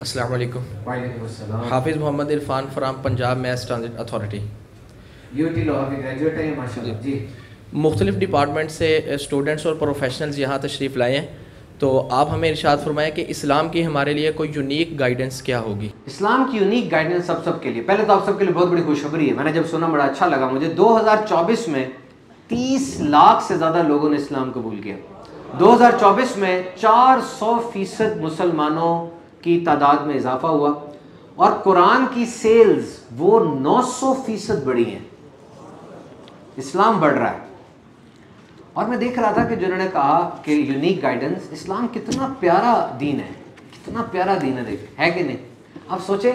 अस्सलाम वालेकुम। वालेकुम अस्सलाम। Hafiz Mohammad Irfan from Punjab mass transit authority. UT law के ग्रेजुएट हैं माशाल्लाह जी। मुख्तलिफ़ डिपार्टमेंट से स्टूडेंट्स और प्रोफेशनल्स यहाँ तशरीफ़ लाए हैं, तो आप हमें इरशाद फरमाएं कि इस्लाम की हमारे लिए कोई यूनिक गाइडेंस क्या होगी। इस्लाम की यूनिक गाइडेंस सबके लिए, पहले तो आप सबके लिए बहुत बड़ी खुशखबरी है। मैंने जब सुना बड़ा अच्छा लगा मुझे। 2024 में 30 लाख से ज़्यादा लोगों ने इस्लाम कबूल किया। 2024 में 400% मुसलमानों की तादाद में इजाफा हुआ और कुरान की सेल्स वो 900% बढ़ी हैं। इस्लाम बढ़ रहा है। और मैं देख रहा था कि जिन्होंने कहा कि यूनिक गाइडेंस, इस्लाम कितना प्यारा दीन है, कितना प्यारा दीन है, देख है कि नहीं। आप सोचे,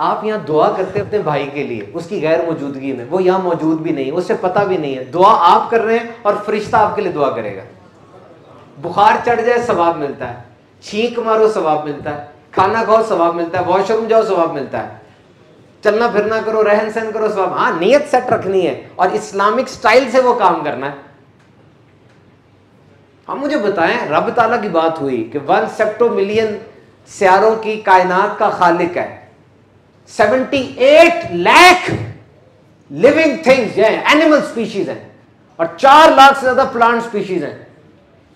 आप यहाँ दुआ करते अपने भाई के लिए उसकी गैर मौजूदगी में, वो यहाँ मौजूद भी नहीं है, उसे पता भी नहीं है, दुआ आप कर रहे हैं और फरिश्ता आपके लिए दुआ करेगा। बुखार चढ़ जाए सवाब मिलता है, छींक मारो सवाब मिलता है, खाना खाओ सवाब मिलता है, वॉशरूम जाओ सवाब मिलता है, चलना फिरना करो, रहन सहन करो सवाब। हाँ, नियत सेट रखनी है और इस्लामिक स्टाइल से वो काम करना है। हम मुझे बताएं, रब ताला की बात हुई कि 1 सेप्टोमिलियन सियारों की कायनात का खालिक है, 78 लाख लिविंग थिंग्स हैं, एनिमल स्पीशीज हैं और 4 लाख से ज्यादा प्लांट स्पीशीज हैं।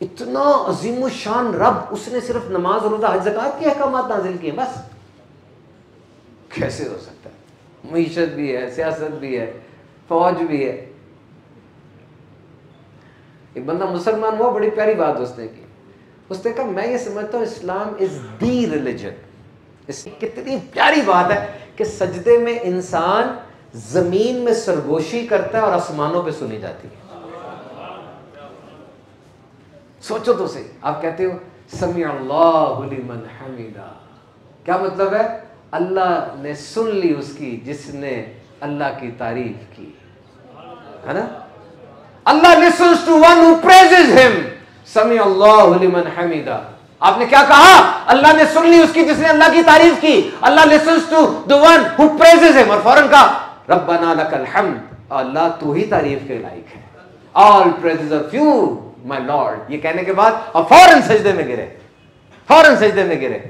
इतना अजीम शान रब, उसने सिर्फ नमाज रोजा हज ज़कात के अहकामात नाजिल किए बस। कैसे हो सकता है? मईशत भी है, सियासत भी है, फौज भी है। एक बंदा मुसलमान हुआ, बड़ी प्यारी बात उसने की। उसने कहा, मैं ये समझता हूँ इस्लाम इज दी रिलीजन। इसकी कितनी प्यारी बात है कि सजदे में इंसान जमीन में सरगोशी करता है और आसमानों पे सुनी जाती है। सोचो तो सही, आप कहते हो समी अल्लाहु लिमन हमीदा, क्या मतलब है? अल्लाह ने सुन ली उसकी जिसने अल्लाह की तारीफ की, है ना। Allah listens to one who praises him, समी अल्लाहु लिमन हमीदा। आपने क्या कहा? अल्लाह ने सुन ली उसकी जिसने अल्लाह की तारीफ की। Allah listens to the one who praises him, और फौरन कहा रब्बना लकल हम्द, अल्लाह तू ही तारीफ के लायक है। All praises are you my lord. ये कहने के बाद और फौरन सजदे में गिरे, फौरन सजदे में गिरे।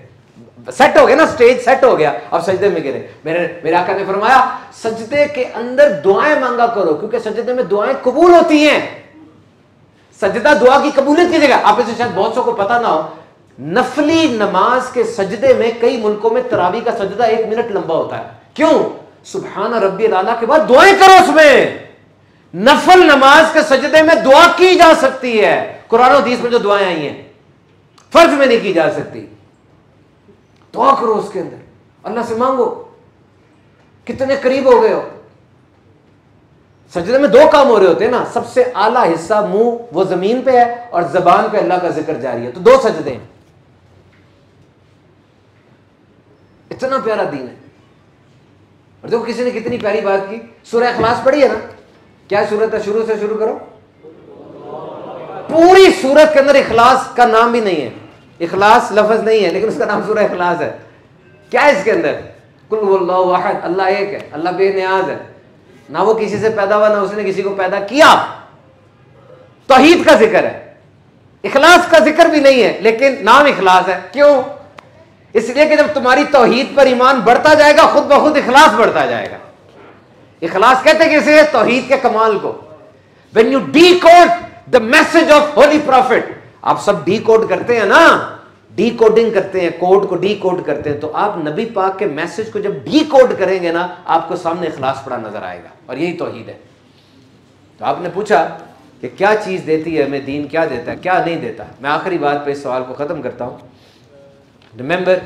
सेट हो गया ना, स्टेज सेट हो गया, अब सजदे में गिरे। मेरे आका ने फरमाया सजदे के अंदर दुआएं मांगा करो, क्योंकि सजदे में दुआएं कबूल होती हैं। सजदा दुआ की कबूलियत की जगह। आप इसे शायद बहुत सौ को पता ना हो, नफली नमाज के सजदे में कई मुल्कों में तरावी का सजदा 1 मिनट लंबा होता है। क्यों? सुबहान रब्बिल आला के बाद दुआएं करो उसमें। नफल नमाज के सजदे में दुआ की जा सकती है। कुरान और हदीस में जो दुआएं आई हैं, फर्ज में नहीं की जा सकती। दुआ करो उसके अंदर, अल्लाह से मांगो। कितने करीब हो गए हो। सजदे में 2 काम हो रहे होते हैं ना, सबसे आला हिस्सा मुंह वो जमीन पे है और जबान पे अल्लाह का जिक्र जारी है, तो 2 सजदे हैं। इतना प्यारा दीन है। और देखो किसी ने कितनी प्यारी बात की। सूरह इखलास पढ़ी है ना, क्या सूरत है? शुरू से शुरू करो। पूरी सूरत के अंदर इखलास का नाम भी नहीं है, इखलास लफ्ज नहीं है, लेकिन उसका नाम सूरह इखलास है। क्या है इसके अंदर? कुल हुवल्लाहु अहद, अल्लाह एक है, अल्लाह बेनियाज है, ना वो किसी से पैदा हुआ ना उसने किसी को पैदा किया। तौहीद का जिक्र है, इखलास का जिक्र भी नहीं है, लेकिन नाम इखलास है। क्यों? इसलिए कि जब तुम्हारी तौहीद पर ईमान बढ़ता जाएगा, खुद ब खुद इखलास बढ़ता जाएगा। इखलास कहते हैं किसे? तौहीद के कमाल को। When you decode the message of holy prophet, आप सब डीकोड करते हैं ना, डीकोडिंग करते हैं, कोड को डीकोड करते हैं, तो आप नबी पाक के मैसेज को जब डीकोड करेंगे ना, आपको सामने इखलास पड़ा नजर आएगा, और यही तौहीद है। तो आपने पूछा कि क्या चीज देती है हमें दीन, क्या देता है, क्या नहीं देता। मैं आखिरी बात पे इस सवाल को खत्म करता हूं। रिमेंबर,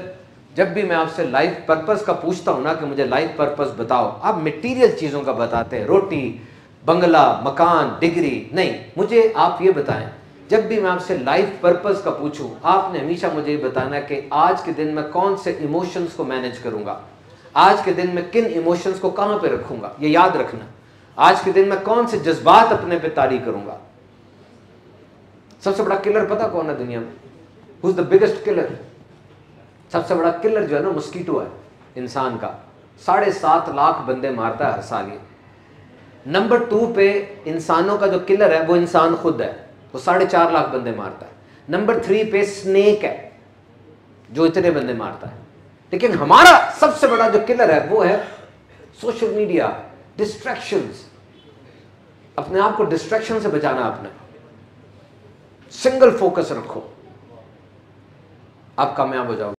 जब भी मैं आपसे लाइफ पर्पस का पूछता हूं ना कि मुझे लाइफ पर्पस बताओ, आप मटेरियल चीजों का बताते हैं, रोटी, बंगला, मकान, डिग्री। नहीं, मुझे आप ये बताएं, जब भी मैं आपसे लाइफ पर्पस का पूछूं, आपने हमेशा मुझे ये बताना है कि आज के दिन में कौन से इमोशंस को मैनेज करूंगा, आज के दिन में किन इमोशंस को कहां पे रखूंगा, ये याद रखना। आज के दिन में कौन से जज्बात अपने पे तारी करूंगा। सबसे बड़ा किलर पता कौन है दुनिया में? Who is the biggest killer? सबसे बड़ा किलर जो है ना, मस्कीटो है इंसान का। 7.5 लाख बंदे मारता है हर साल ये। नंबर 2 पे इंसानों का जो किलर है वो इंसान खुद है, वो 4.5 लाख बंदे मारता है। नंबर 3 पे स्नेक है जो इतने बंदे मारता है। लेकिन हमारा सबसे बड़ा जो किलर है वो है सोशल मीडिया, डिस्ट्रैक्शंस। अपने आप को डिस्ट्रैक्शन से बचाना, आपने सिंगल फोकस रखो, आप कामयाब हो जाओगे।